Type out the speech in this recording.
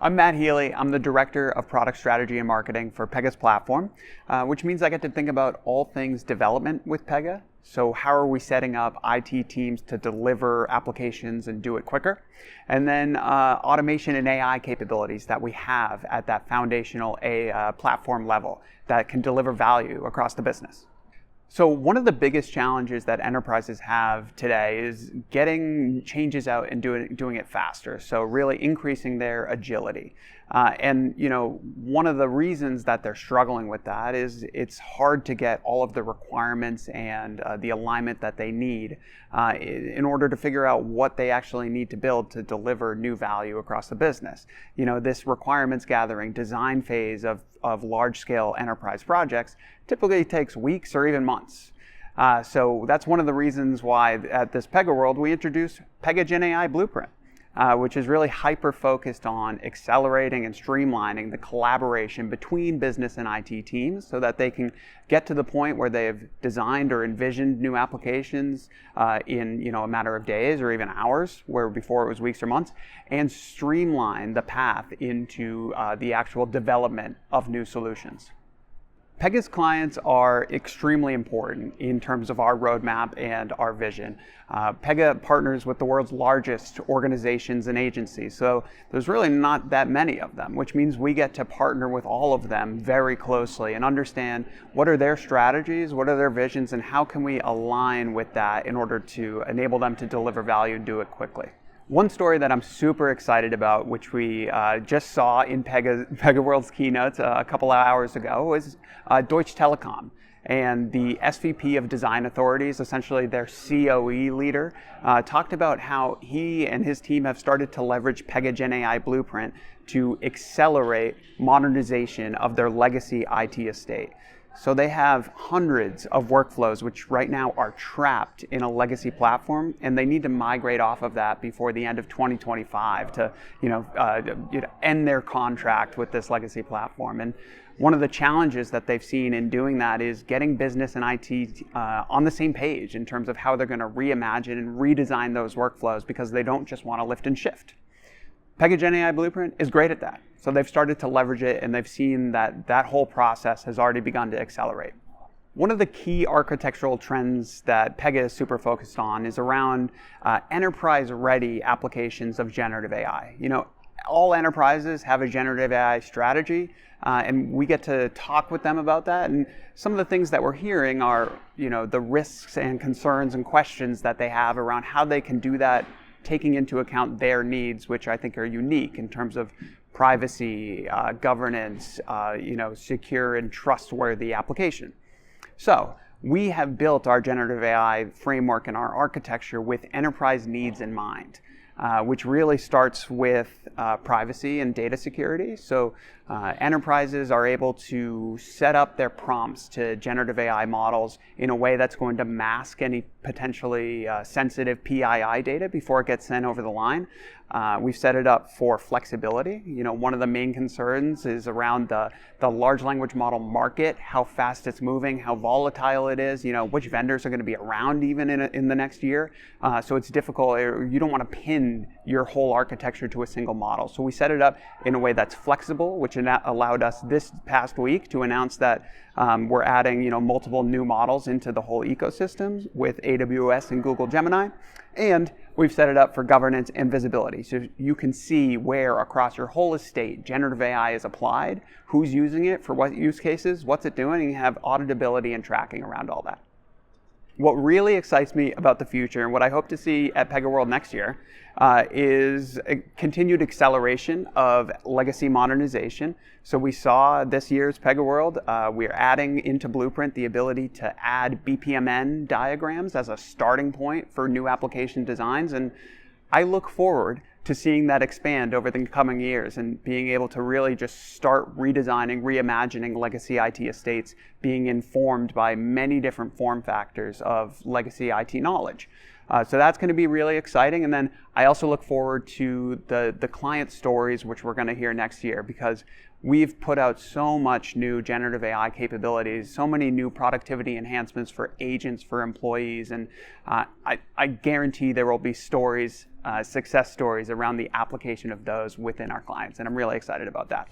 I'm Matt Healy. I'm the Director of Product Strategy and Marketing for Pega's platform, which means I get to think about all things development with Pega. So how are we setting up IT teams to deliver applications and do it quicker? And then automation and AI capabilities that we have at that foundational platform level that can deliver value across the business. So one of the biggest challenges that enterprises have today is getting changes out and doing it faster. So really increasing their agility. And one of the reasons that they're struggling with that is it's hard to get all of the requirements and the alignment that they need in order to figure out what they actually need to build to deliver new value across the business. This requirements gathering design phase of large-scale enterprise projects typically takes weeks or even months. So that's one of the reasons why at this Pega World we introduced Pega GenAI Blueprint, which is really hyper-focused on accelerating and streamlining the collaboration between business and IT teams so that they can get to the point where they've designed or envisioned new applications in a matter of days or even hours, where before it was weeks or months, and streamline the path into the actual development of new solutions. Pega's clients are extremely important in terms of our roadmap and our vision. Pega partners with the world's largest organizations and agencies, so there's really not that many of them, which means we get to partner with all of them very closely and understand what are their strategies, what are their visions, and how can we align with that in order to enable them to deliver value and do it quickly. One story that I'm super excited about, which we just saw in Pega World's keynote a couple of hours ago, was Deutsche Telekom. And the SVP of Design Authorities, essentially their COE leader, talked about how he and his team have started to leverage Pega GenAI Blueprint to accelerate modernization of their legacy IT estate. So they have hundreds of workflows which right now are trapped in a legacy platform, and they need to migrate off of that before the end of 2025 to end their contract with this legacy platform. And one of the challenges that they've seen in doing that is getting business and IT on the same page in terms of how they're going to reimagine and redesign those workflows, because they don't just want to lift and shift. Pega GenAI Blueprint is great at that. So they've started to leverage it, and they've seen that that whole process has already begun to accelerate. One of the key architectural trends that Pega is super focused on is around enterprise-ready applications of generative AI. All enterprises have a generative AI strategy, and we get to talk with them about that. And some of the things that we're hearing are, the risks and concerns and questions that they have around how they can do that, taking into account their needs, which I think are unique in terms of privacy, governance, secure and trustworthy application. So we have built our generative AI framework and our architecture with enterprise needs in mind, which really starts with privacy and data security. So enterprises are able to set up their prompts to generative AI models in a way that's going to mask any potentially sensitive PII data before it gets sent over the line. We've set it up for flexibility. One of the main concerns is around the large language model market, how fast it's moving, how volatile it is, which vendors are going to be around even in the next year. So it's difficult. You don't want to pin your whole architecture to a single model. So we set it up in a way that's flexible, which allowed us this past week to announce that we're adding multiple new models into the whole ecosystem with AWS and Google Gemini. And we've set it up for governance and visibility. So you can see where across your whole estate generative AI is applied, who's using it for what use cases, what's it doing, and you have auditability and tracking around all that. What really excites me about the future and what I hope to see at Pega World next year is a continued acceleration of legacy modernization. So we saw this year's Pega World, we're adding into Blueprint the ability to add BPMN diagrams as a starting point for new application designs. And I look forward to seeing that expand over the coming years and being able to really just start redesigning, reimagining legacy IT estates, being informed by many different form factors of legacy IT knowledge. So that's going to be really exciting. And then I also look forward to the client stories, which we're going to hear next year, because we've put out so much new generative AI capabilities, so many new productivity enhancements for agents, for employees. And I guarantee there will be stories success stories around the application of those within our clients, and I'm really excited about that.